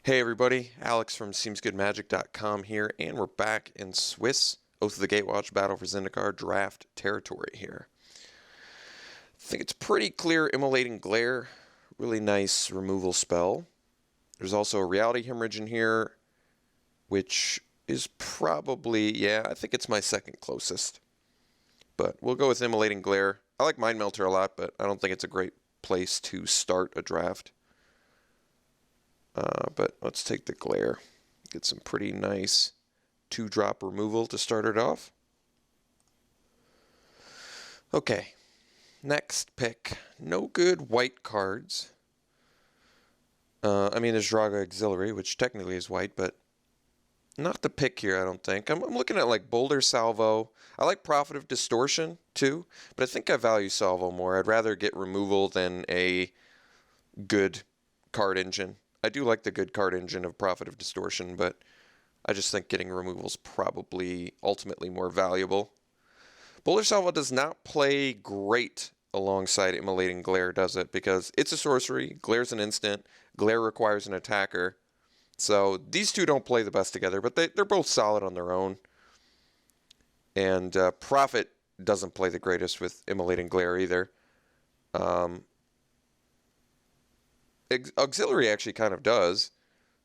Hey everybody, Alex from SeemsGoodMagic.com here, and we're back in Swiss Oath of the Gatewatch Battle for Zendikar draft territory here. I think it's pretty clear Immolating Glare, really nice removal spell. There's also a Reality Hemorrhage in here, which is probably, yeah, I think it's my second closest. But we'll go with Immolating Glare. I like Mind Melter a lot, but I don't think it's a great place to start a draft. But let's take the Glare. Get some pretty nice 2-drop removal to start it off. Okay, next pick. No good white cards. I mean, there's Draga Auxiliary, which technically is white, but not the pick here, I don't think. I'm looking at like Boulder Salvo. I like Prophet of Distortion, too, but I think I value Salvo more. I'd rather get removal than a good card engine. I do like the good card engine of Prophet of Distortion, but I just think getting removal is probably ultimately more valuable. Boulder Salvo does not play great alongside Immolating Glare, does it? Because it's a sorcery, Glare's an instant, Glare requires an attacker. So these two don't play the best together, but they're both solid on their own. And Prophet doesn't play the greatest with Immolating Glare either. Auxiliary actually kind of does,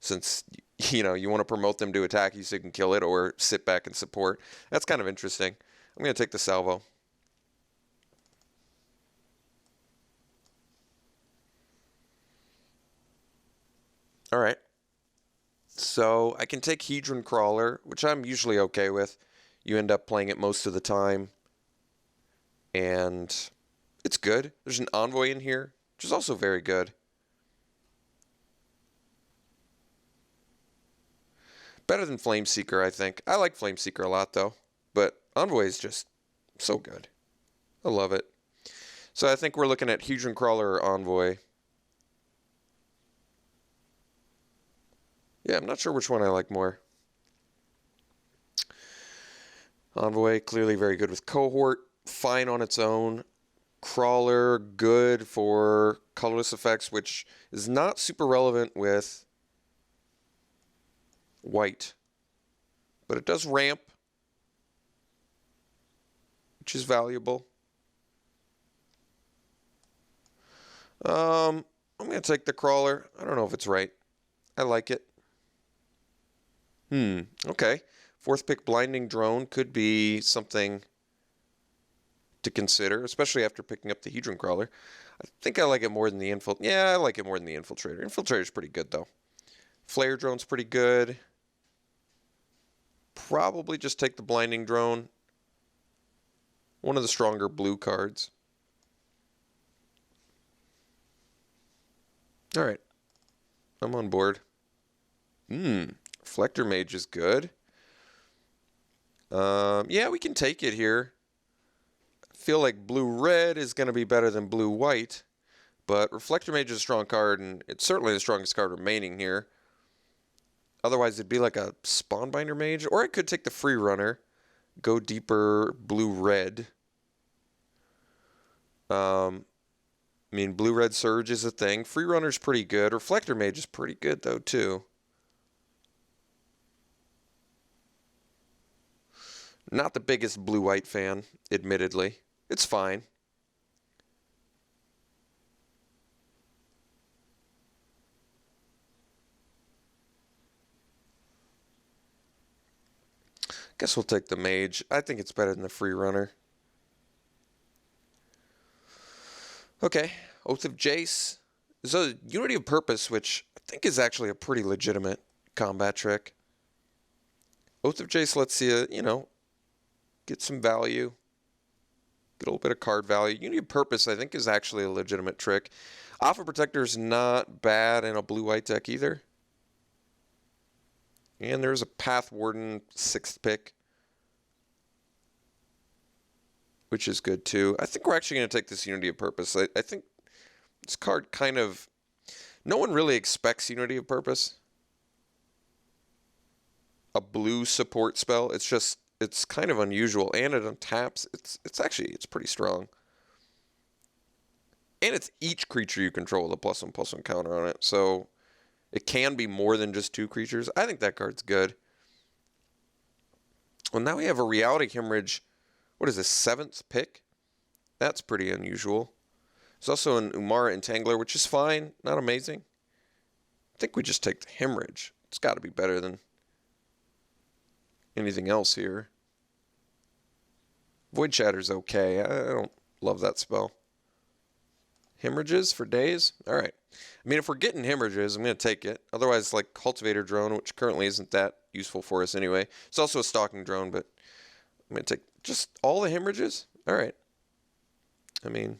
since you want to promote them to attack you so you can kill it or sit back and support. That's kind of interesting. I'm going to take the Salvo. All right. So I can take Hedron Crawler, which I'm usually okay with. You end up playing it most of the time. And it's good. There's an Envoy in here, which is also very good. Better than Flameseeker, I think. I like Flameseeker a lot, though. But Envoy is just so good. I love it. So I think we're looking at Hedron Crawler or Envoy. Yeah, I'm not sure which one I like more. Envoy, clearly very good with Cohort. Fine on its own. Crawler, good for colorless effects, which is not super relevant with white, but it does ramp, which is valuable. I'm going to take the Crawler. I don't know if it's right. I like it. Okay. Fourth pick, Blinding Drone, could be something to consider, especially after picking up the Hedron Crawler. I think I like it more than the Infiltrator. Yeah, I like it more than the Infiltrator. Infiltrator's pretty good, though. Flare Drone's pretty good. Probably just take the Blinding Drone. One of the stronger blue cards. All right. I'm on board. Reflector Mage is good. Yeah, we can take it here. I feel like blue-red is going to be better than blue-white, but Reflector Mage is a strong card, and it's certainly the strongest card remaining here. Otherwise, it'd be like a Spawnbinder Mage, or I could take the Free Runner, go deeper blue-red. I mean, blue-red Surge is a thing. Free Runner's pretty good. Reflector Mage is pretty good, though, too. Not the biggest blue-white fan, admittedly. It's fine. Guess we'll take the Mage. I think it's better than the Free Runner. Okay, Oath of Jace. There's a Unity of Purpose, which I think is actually a pretty legitimate combat trick. Oath of Jace lets you, get some value. Get a little bit of card value. Unity of Purpose, I think, is actually a legitimate trick. Alpha Protector's not bad in a blue-white deck either. And there's a Path Warden 6th pick, which is good too. I think we're actually going to take this Unity of Purpose. I think this card kind of... No one really expects Unity of Purpose. A blue support spell. It's kind of unusual. And it untaps. It's pretty strong. And it's each creature you control with a +1/+1 counter on it. So It can be more than just 2 creatures. I think that card's good. Well, now we have a Reality Hemorrhage. What is this, 7th pick? That's pretty unusual. There's also an Umara Entangler, which is fine. Not amazing. I think we just take the Hemorrhage. It's got to be better than anything else here. Void Shatter's okay. I don't love that spell. Hemorrhages for days? Alright. I mean, if we're getting hemorrhages, I'm going to take it. Otherwise, like Cultivator Drone, which currently isn't that useful for us anyway. It's also a Stalking Drone, but I'm going to take just all the hemorrhages? Alright. I mean,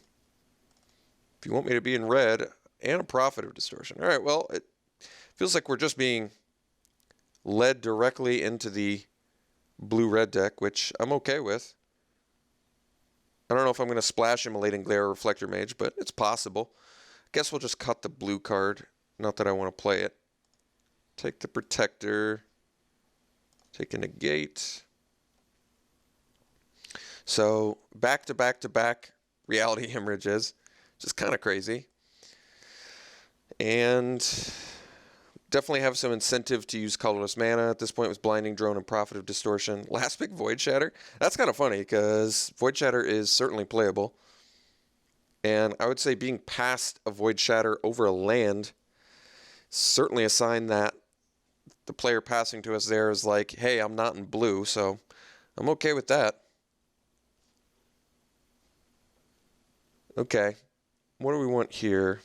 if you want me to be in red and a Prophet of Distortion. Alright, well, it feels like we're just being led directly into the blue-red deck, which I'm okay with. I don't know if I'm going to splash Immolating Glare or Reflector Mage, but it's possible. Guess we'll just cut the blue card. Not that I want to play it. Take the Protector. Take a Negate. So, back to back to back Reality Hemorrhages. Just kind of crazy. And definitely have some incentive to use colorless mana. At this point, it was Blinding Drone and Prophet of Distortion. Last pick, Void Shatter. That's kind of funny because Void Shatter is certainly playable. And I would say being past a Void Shatter over a land is certainly a sign that the player passing to us there is like, hey, I'm not in blue, so I'm okay with that. Okay, what do we want here?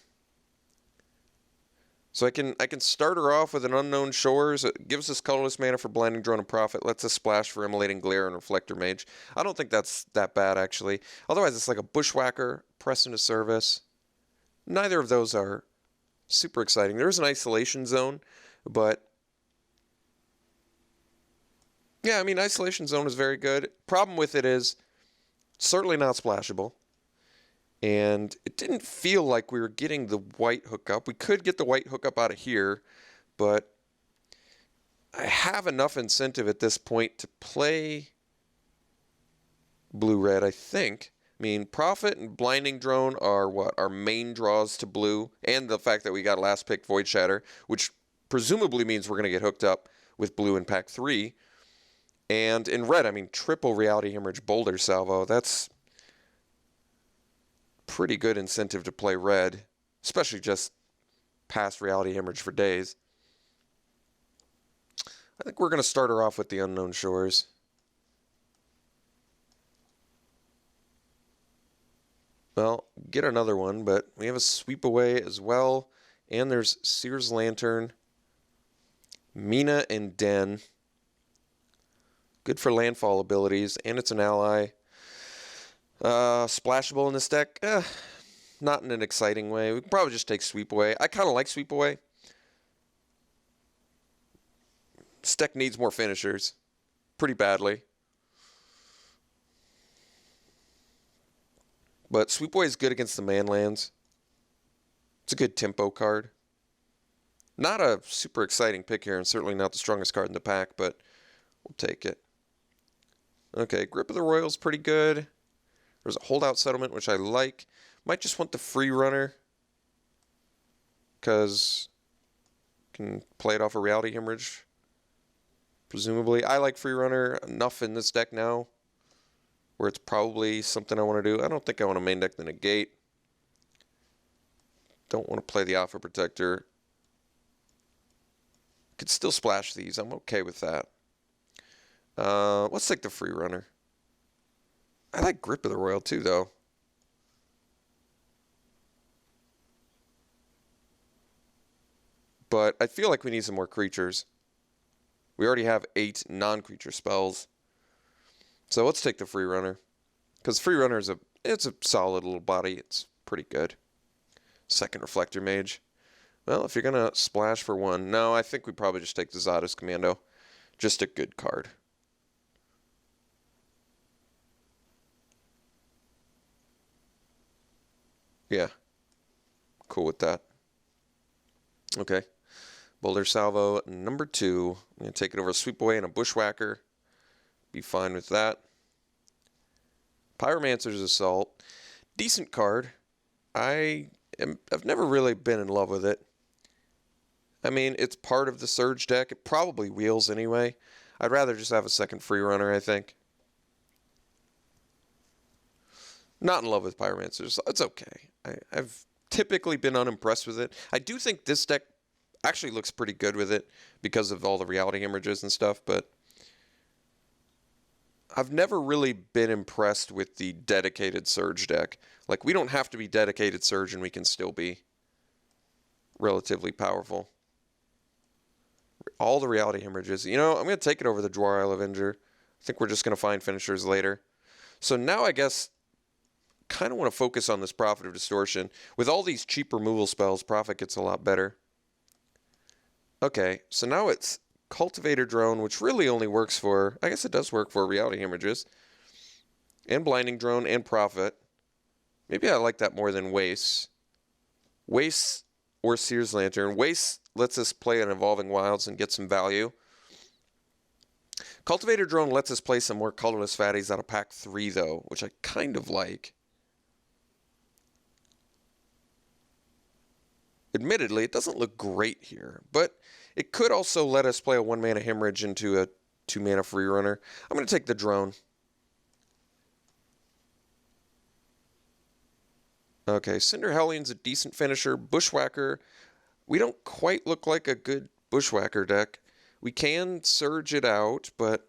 So I can start her off with an Unknown Shores. It gives us colorless mana for Blinding Drone and Prophet. Lets us splash for Immolating Glare and Reflector Mage. I don't think that's that bad, actually. Otherwise, it's like a Bushwhacker, Press into Service. Neither of those are super exciting. There's an Isolation Zone, but yeah, I mean, Isolation Zone is very good. Problem with it is certainly not splashable. And it didn't feel like we were getting the white hookup. We could get the white hookup out of here, but I have enough incentive at this point to play blue-red, I think. I mean, Prophet and Blinding Drone are what? Our main draws to blue, and the fact that we got last pick Void Shatter, which presumably means we're going to get hooked up with blue in pack 3. And in red, I mean, triple Reality Hemorrhage Boulder Salvo. That's pretty good incentive to play red, especially just past Reality Hemorrhage for days. I think we're going to start her off with the Unknown Shores. Well, get another one, but we have a Sweep Away as well, and there's Seer's Lantern, Mina, and Den. Good for landfall abilities, and it's an ally. Splashable in this deck? Not in an exciting way. We can probably just take Sweep Away. I kind of like Sweep Away. This deck needs more finishers. Pretty badly. But Sweep Away is good against the manlands. It's a good tempo card. Not a super exciting pick here, and certainly not the strongest card in the pack, but we'll take it. Okay, Grip of the Royal is pretty good. There's a Holdout Settlement, which I like. Might just want the Free Runner, because can play it off a Reality Hemorrhage, presumably. I like Free Runner enough in this deck now where it's probably something I want to do. I don't think I want to main deck the Negate. Don't want to play the Alpha Protector. Could still splash these. I'm okay with that. Let's take the Free Runner. I like Grip of the Royal too, though. But I feel like we need some more creatures. We already have 8 non-creature spells. So let's take the Free Runner. Because Free Runner is it's a solid little body. It's pretty good. Second Reflector Mage. Well, if you're going to splash for 1. No, I think we probably just take the Zada's Commando. Just a good card. Yeah. Cool with that. Okay. Boulder Salvo, number 2. I'm going to take it over a Sweep Away and a Bushwhacker. Be fine with that. Pyromancer's Assault. Decent card. I've never really been in love with it. I mean, it's part of the Surge deck. It probably wheels anyway. I'd rather just have a second free runner, I think. Not in love with Pyromancers. It's okay. I've typically been unimpressed with it. I do think this deck actually looks pretty good with it because of all the reality hemorrhages and stuff, but I've never really been impressed with the dedicated Surge deck. Like, we don't have to be dedicated Surge and we can still be relatively powerful. All the reality hemorrhages. You know, I'm going to take it over the Dwar Isle Avenger. I think we're just going to find finishers later. So now I guess kind of want to focus on this Prophet of Distortion. With all these cheap removal spells, Prophet gets a lot better. Okay, so now it's Cultivator Drone, which really only works for, I guess it does work for reality hemorrhages. And Blinding Drone and Prophet. Maybe I like that more than Waste. Waste or Seer's Lantern. Waste lets us play an Evolving Wilds and get some value. Cultivator Drone lets us play some more colorless fatties out of pack 3, though, which I kind of like. Admittedly, it doesn't look great here, but it could also let us play a 1-mana Hemorrhage into a 2-mana free runner. I'm going to take the Drone. Okay, Cinder Hellion's a decent finisher. Bushwhacker, we don't quite look like a good Bushwhacker deck. We can Surge it out, but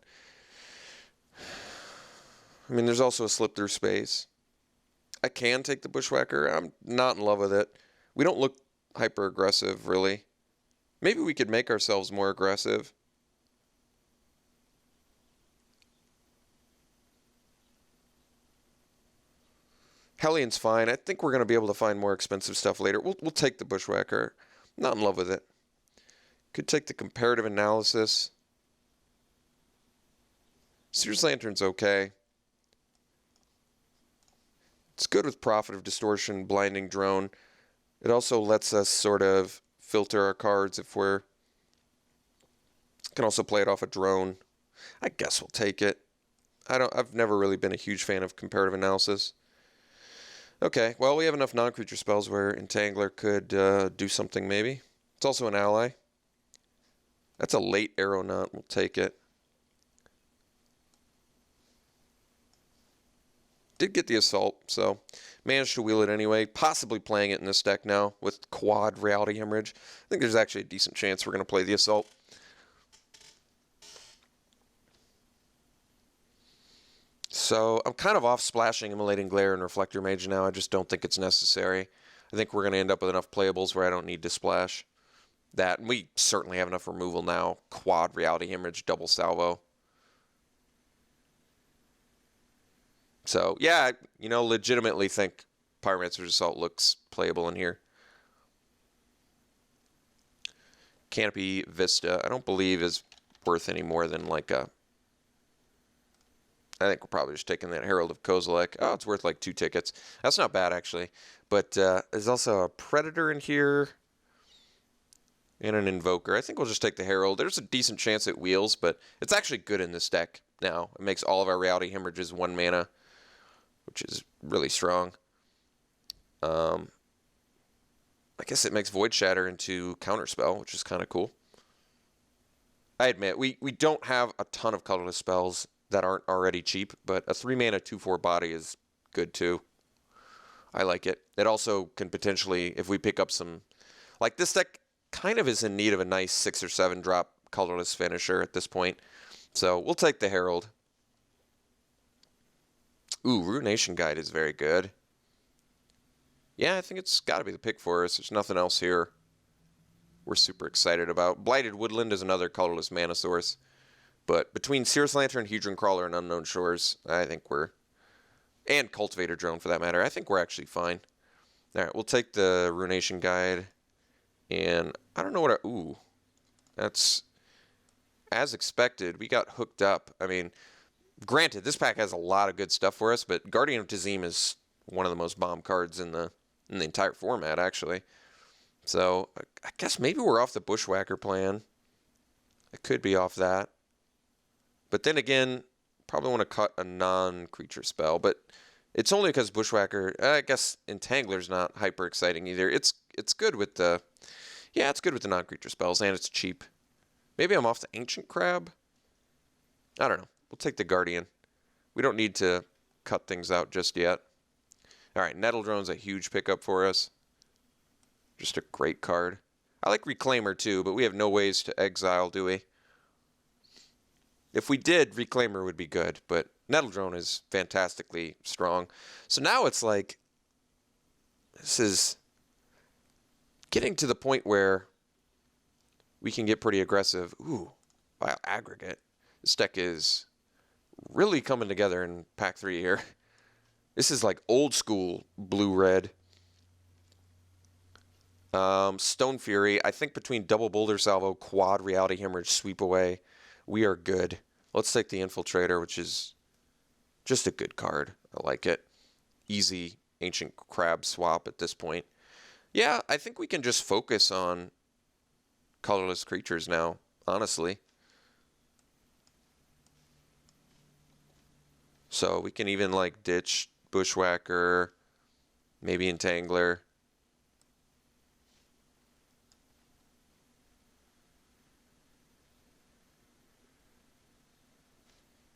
I mean, there's also a Slip Through Space. I can take the Bushwhacker. I'm not in love with it. We don't look hyper aggressive, really. Maybe we could make ourselves more aggressive. Hellion's fine. I think we're going to be able to find more expensive stuff later. We'll take the Bushwhacker. Not in love with it. Could take the Comparative Analysis. Seer's Lantern's okay. It's good with Prophet of Distortion, Blinding Drone. It also lets us sort of filter our cards if we're... Can also play it off a Drone. I guess we'll take it. I've never really been a huge fan of Comparative Analysis. Okay, well, we have enough non-creature spells where Entangler could do something maybe. It's also an ally. That's a late Aeronaut. We'll take it. Did get the Assault, so managed to wheel it anyway. Possibly playing it in this deck now with quad Reality Hemorrhage. I think there's actually a decent chance we're going to play the Assault. So I'm kind of off splashing Immolating Glare and Reflector Mage now. I just don't think it's necessary. I think we're going to end up with enough playables where I don't need to splash that. And we certainly have enough removal now. Quad Reality Hemorrhage, double salvo. So, yeah, you know, legitimately think Pyromancer's Assault looks playable in here. Canopy Vista, I don't believe is worth any more than like a... I think we're probably just taking that Herald of Kozilek. Oh, it's worth like 2 tickets. That's not bad, actually. But there's also a Predator in here and an Invoker. I think we'll just take the Herald. There's a decent chance it wheels, but it's actually good in this deck now. It makes all of our Reality Hemorrhages 1 mana, which is really strong. I guess it makes Void Shatter into Counterspell, which is kind of cool. I admit, we don't have a ton of colorless spells that aren't already cheap, but a 3-mana 2/4 body is good too. I like it. It also can potentially, if we pick up some... Like, this deck kind of is in need of a nice 6 or 7 drop colorless finisher at this point. So we'll take the Herald. Ooh, Ruination Guide is very good. Yeah, I think it's got to be the pick for us. There's nothing else here we're super excited about. Blighted Woodland is another colorless mana source. But between Seer's Lantern, Hedron Crawler, and Unknown Shores, I think we're... And Cultivator Drone, for that matter. I think we're actually fine. All right, we'll take the Ruination Guide. And I don't know what... Ooh. That's... As expected, we got hooked up. I mean, granted, this pack has a lot of good stuff for us, but Guardian of Tazim is one of the most bomb cards in the entire format, actually. So, I guess maybe we're off the Bushwhacker plan. I could be off that. But then again, probably want to cut a non-creature spell. But it's only because Bushwhacker, I guess Entangler's not hyper exciting either. It's good with the Yeah, it's good with the non-creature spells, and it's cheap. Maybe I'm off the Ancient Crab? I don't know. We'll take the Guardian. We don't need to cut things out just yet. All right, Nettle Drone's a huge pickup for us. Just a great card. I like Reclaimer too, but we have no ways to exile, do we? If we did, Reclaimer would be good, but Nettle Drone is fantastically strong. So now it's like, this is getting to the point where we can get pretty aggressive. Ooh, Vile Aggregate. This deck is really coming together in pack 3 here. This is like old school blue-red. Stone Fury. I think between double Boulder Salvo, quad Reality Hemorrhage, Sweep Away, we are good. Let's take the Infiltrator, which is just a good card. I like it. Easy Ancient Crab swap at this point. Yeah, I think we can just focus on colorless creatures now, honestly. So we can even like ditch Bushwhacker, maybe Entangler.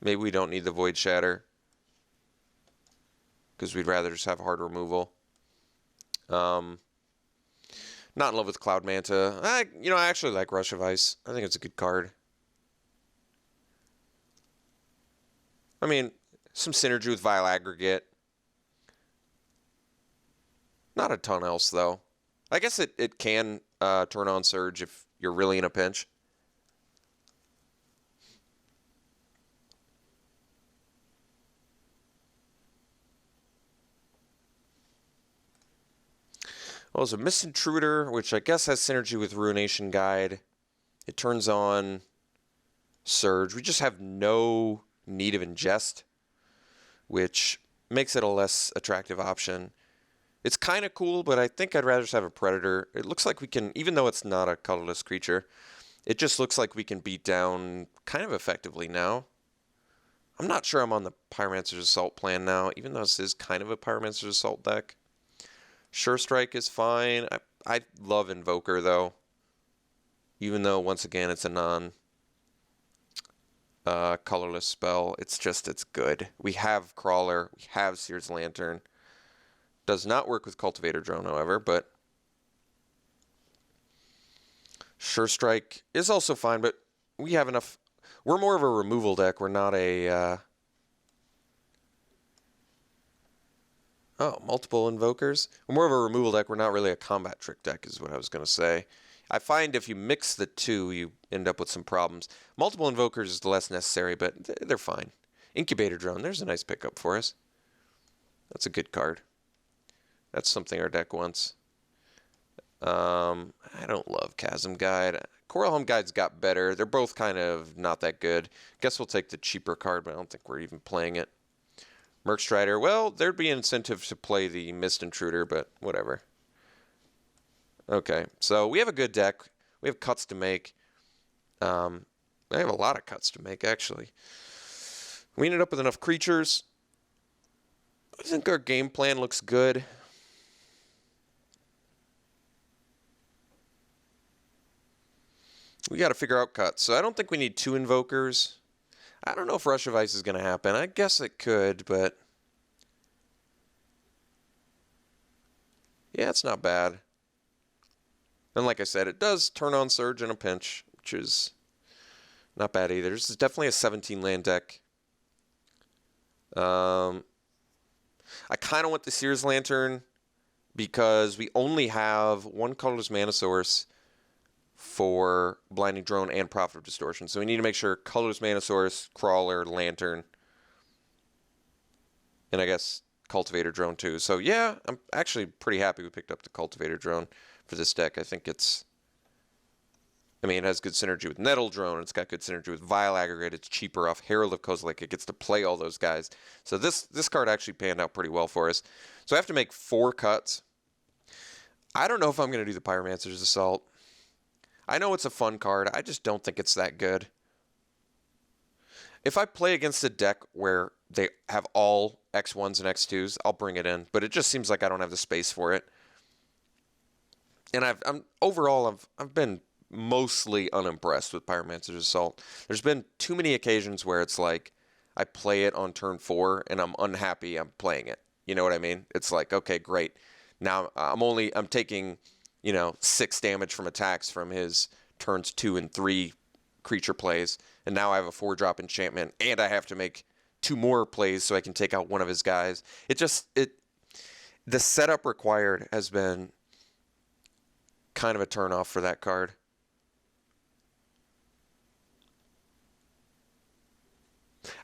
Maybe we don't need the Void Shatter because we'd rather just have hard removal. Not in love with Cloud Manta. I actually like Rush of Ice. I think it's a good card. I mean, some synergy with Vile Aggregate. Not a ton else, though. I guess it can turn on Surge if you're really in a pinch. Well, there's a Mist Intruder, which I guess has synergy with Ruination Guide. It turns on Surge. We just have no need of Ingest, which makes it a less attractive option. It's kind of cool, but I think I'd rather just have a Predator. It looks like we can, even though it's not a colorless creature, it just looks like we can beat down kind of effectively now. I'm not sure I'm on the Pyromancer's Assault plan now, even though this is kind of a Pyromancer's Assault deck. Sure Strike is fine. I love Invoker, though. Even though, once again, it's a non-colorless spell. It's good. We have Crawler. We have Seer's Lantern. Does not work with Cultivator Drone, however, but Sure Strike is also fine, but we have enough. We're more of a removal deck. We're not a... Oh, multiple Invokers? We're more of a removal deck. We're not really a combat trick deck, is what I was going to say. I find if you mix the two, you end up with some problems. Multiple Invokers is less necessary, but they're fine. Incubator Drone, there's a nice pickup for us. That's a good card. That's something our deck wants. I don't love Chasm Guide. Coral Home Guide's got better. They're both kind of not that good. Guess we'll take the cheaper card, but I don't think we're even playing it. Merc Strider, well, there'd be an incentive to play the Mist Intruder, but whatever. Okay, so we have a good deck. We have cuts to make. I have a lot of cuts to make, actually. We ended up with enough creatures. I think our game plan looks good. We got to figure out cuts. So I don't think we need 2 Invokers. I don't know if Rush of Ice is going to happen. I guess it could, but... yeah, it's not bad. And like I said, it does turn on Surge in a pinch, which is not bad either. This is definitely a 17-land deck. I kind of want the Seer's Lantern because we only have 1 colorless mana source for Blinding Drone and Prophet of Distortion. So we need to make sure colorless mana source, Crawler, Lantern, and I guess Cultivator Drone too. So yeah, I'm actually pretty happy we picked up the Cultivator Drone for this deck. I think it has good synergy with Nettle Drone. It's got good synergy with Vile Aggregate. It's cheaper off Herald of Kozilek. It gets to play all those guys. So this card actually panned out pretty well for us. So I have to make 4 cuts. I don't know if I'm going to do the Pyromancer's Assault. I know it's a fun card. I just don't think it's that good. If I play against a deck where they have all X1s and X2s, I'll bring it in. But it just seems like I don't have the space for it. And I've been mostly unimpressed with Pyromancer's Assault. There's been too many occasions where it's like I play it on turn 4 and I'm unhappy I'm playing it. You know what I mean? It's like, okay, great. Now I'm taking, 6 damage from attacks from his turns 2 and 3 creature plays, and now I have a 4-drop enchantment and I have to make 2 more plays so I can take out one of his guys. The setup required has been kind of a turnoff for that card.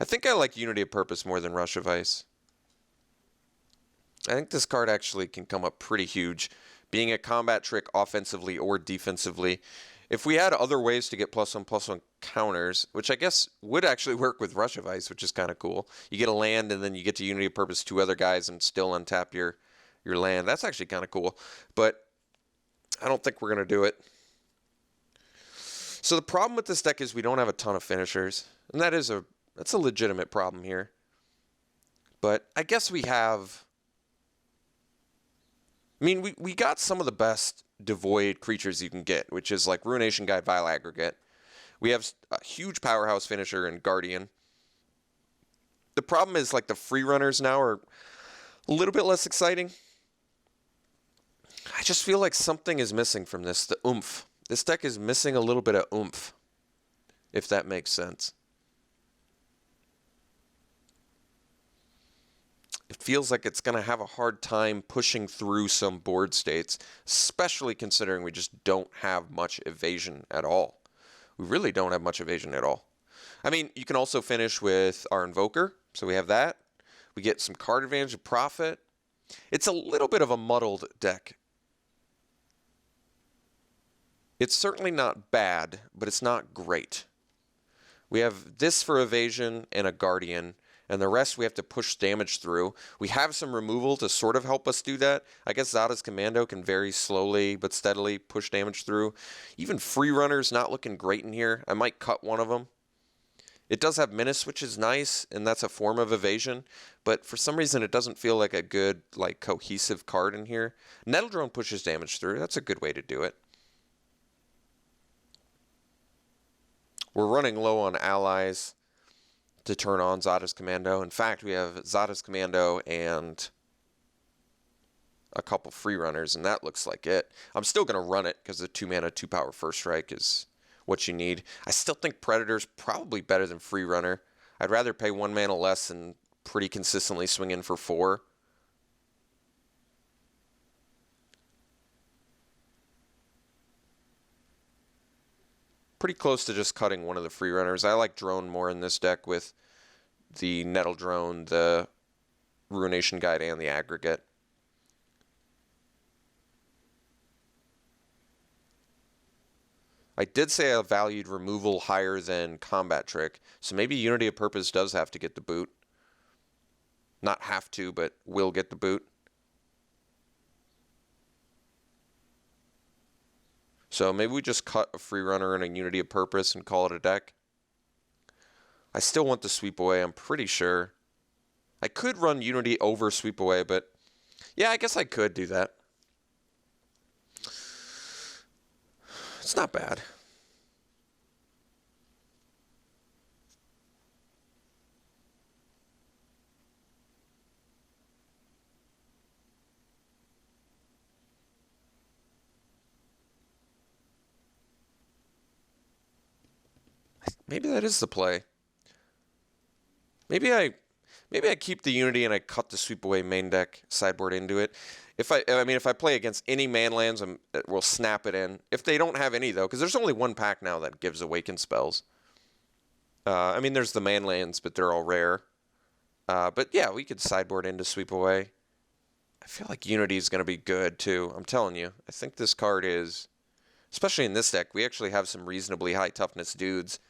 I think I like Unity of Purpose more than Rush of Ice. I think this card actually can come up pretty huge, being a combat trick offensively or defensively. If we had other ways to get +1/+1 counters, which I guess would actually work with Rush of Ice, which is kind of cool. You get a land and then you get to Unity of Purpose 2 other guys and still untap your land. That's actually kind of cool, but I don't think we're going to do it. So the problem with this deck is we don't have a ton of finishers, and that's a legitimate problem here. But I guess we have... I mean, we got some of the best devoid creatures you can get, which is like Ruination Guide, Vile Aggregate. We have a huge powerhouse finisher in Guardian. The problem is like the free runners now are a little bit less exciting. I just feel like something is missing from this, the oomph. This deck is missing a little bit of oomph, if that makes sense. It feels like it's going to have a hard time pushing through some board states, especially considering we just don't have much evasion at all. We really don't have much evasion at all. I mean, you can also finish with our Invoker, so we have that. We get some card advantage of Profit. It's a little bit of a muddled deck. It's certainly not bad, but it's not great. We have this for evasion and a Guardian, and the rest we have to push damage through. We have some removal to sort of help us do that. I guess Zada's Commando can very slowly but steadily push damage through. Even Free Runner's not looking great in here. I might cut one of them. It does have Menace, which is nice, and that's a form of evasion, but for some reason it doesn't feel like a good, cohesive card in here. Nettle Drone pushes damage through. That's a good way to do it. We're running low on allies to turn on Zada's Commando. In fact, we have Zada's Commando and a couple free runners, and that looks like it. I'm still going to run it because the 2-mana, 2-power first strike is what you need. I still think Predator's probably better than Free Runner. I'd rather pay 1 mana less and pretty consistently swing in for 4. Pretty close to just cutting one of the free runners. I like Drone more in this deck with the Nettle Drone, the Ruination Guide, and the Aggregate. I did say I valued removal higher than Combat Trick, so maybe Unity of Purpose does have to get the boot. Not have to, but will get the boot. So maybe we just cut a free runner and a Unity of Purpose and call it a deck. I still want the Sweep Away, I'm pretty sure. I could run Unity over Sweep Away, but yeah, I guess I could do that. It's not bad. Maybe that is the play. Maybe I keep the Unity and I cut the Sweep Away main deck sideboard into it. If I play against any manlands, we'll snap it in. If they don't have any though, because there's only one pack now that gives Awaken spells. There's the manlands, but they're all rare. But yeah, we could sideboard into Sweep Away. I feel like Unity is going to be good too. I'm telling you, I think this card is, especially in this deck, we actually have some reasonably high toughness dudes.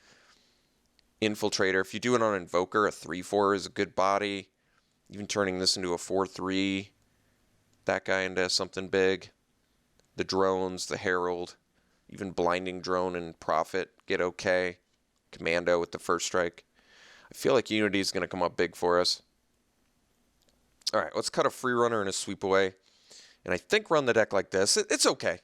Infiltrator. If you do it on Invoker, a 3/4 is a good body. Even turning this into a 4/3. That guy into something big. The drones, the Herald. Even Blinding Drone and Prophet get okay. Commando with the first strike. I feel like Unity is going to come up big for us. Alright, let's cut a free runner and a Sweep Away. And I think run the deck like this. It's okay.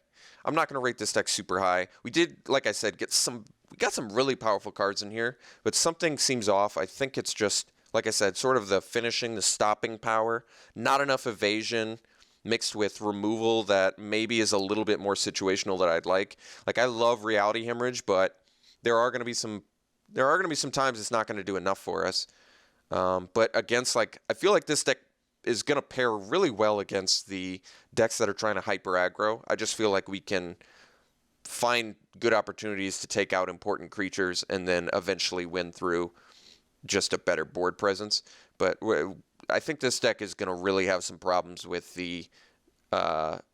I'm not going to rate this deck super high. We did, like I said, we got some really powerful cards in here, but something seems off. I think it's just, like I said, sort of the finishing, the stopping power, not enough evasion mixed with removal that maybe is a little bit more situational that I'd like. Like, I love Reality Hemorrhage, but there are going to be some times it's not going to do enough for us. But against, like, I feel like this deck is going to pair really well against the decks that are trying to hyper aggro. I just feel like we can find good opportunities to take out important creatures and then eventually win through just a better board presence. But I think this deck is going to really have some problems with the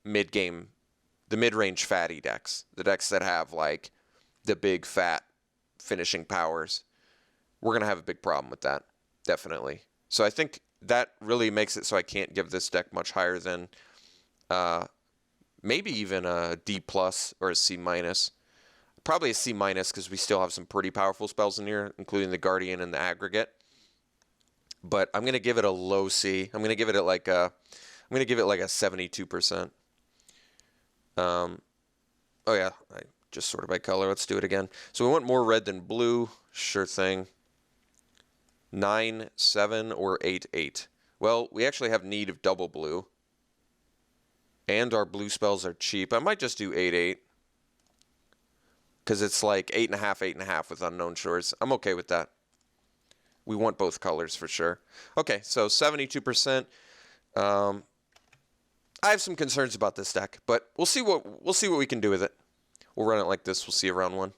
mid-range fatty decks, the decks that have like the big fat finishing powers. We're going to have a big problem with that, definitely. So I think that really makes it so I can't give this deck much higher than maybe even a D+ or a C-. Probably a C- because we still have some pretty powerful spells in here, including the Guardian and the Aggregate. But I'm going to give it a low C. I'm going to give it like a 72%. Oh yeah, I just sorted by color. Let's do it again. So we want more red than blue. Sure thing. 9, 7, or 8, 8. Well, we actually have need of double blue. And our blue spells are cheap. I might just do 8, 8. Because it's like 8.5, 8.5 with Unknown Shores. I'm okay with that. We want both colors for sure. Okay, so 72%. I have some concerns about this deck, but we'll see what we can do with it. We'll run it like this. We'll see you round 1.